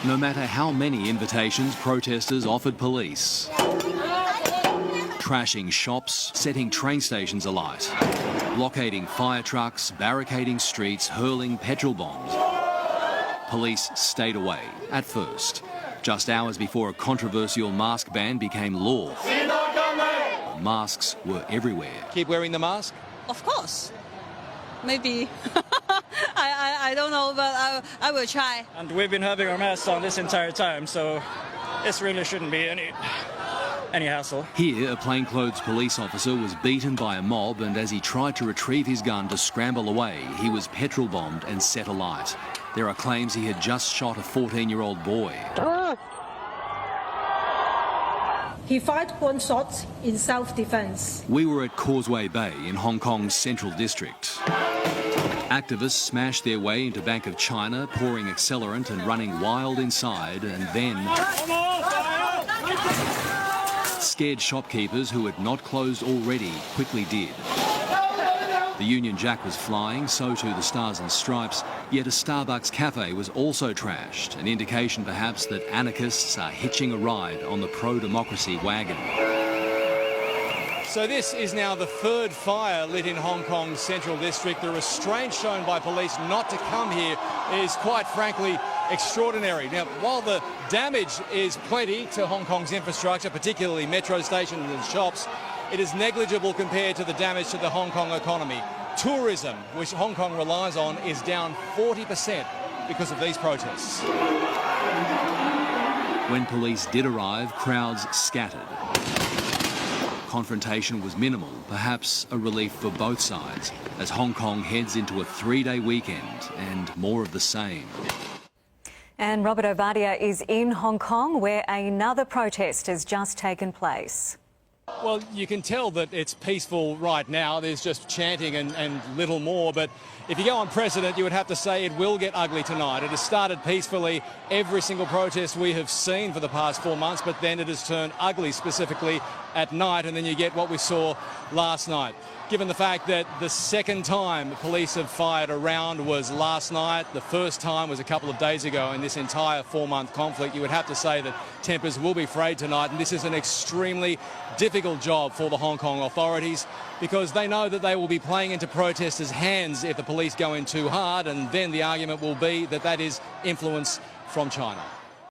no matter how many invitations protesters offered police. Trashing shops, setting train stations alight, blockading fire trucks, barricading streets, hurling petrol bombs. Police stayed away at first, just hours before a controversial mask ban became law. Masks were everywhere. Keep wearing the mask? Of course. Maybe. I don't know, but I will try. And we've been having our masks on this entire time, so this really shouldn't be any hassle. Here, a plainclothes police officer was beaten by a mob, and as he tried to retrieve his gun to scramble away, he was petrol bombed and set alight. There are claims he had just shot a 14-year-old boy. He fired one shot in self-defense. We were at Causeway Bay in Hong Kong's Central District. Activists smashed their way into Bank of China, pouring accelerant and running wild inside, and then scared shopkeepers who had not closed already quickly did. The Union Jack was flying, so too the Stars and Stripes, yet a Starbucks cafe was also trashed, an indication perhaps that anarchists are hitching a ride on the pro-democracy wagon. So this is now the third fire lit in Hong Kong's Central District. The restraint shown by police not to come here is quite frankly extraordinary. Now, while the damage is plenty to Hong Kong's infrastructure, particularly metro stations and shops, it is negligible compared to the damage to the Hong Kong economy. Tourism, which Hong Kong relies on, is down 40% because of these protests. When police did arrive, crowds scattered. Confrontation was minimal, perhaps a relief for both sides, as Hong Kong heads into a 3-day weekend and more of the same. And Robert Ovadia is in Hong Kong, where another protest has just taken place. Well, you can tell that it's peaceful right now. There's just chanting and little more. But if you go on precedent, you would have to say it will get ugly tonight. It has started peacefully, every single protest we have seen for the past 4 months, but then it has turned ugly, specifically at night, and then you get what we saw last night. Given the fact that the second time police have fired a round was last night, the first time was a couple of days ago in this entire 4-month conflict, you would have to say that tempers will be frayed tonight, and this is an extremely difficult job for the Hong Kong authorities because they know that they will be playing into protesters' hands if the police go in too hard, and then the argument will be that that is influence from China.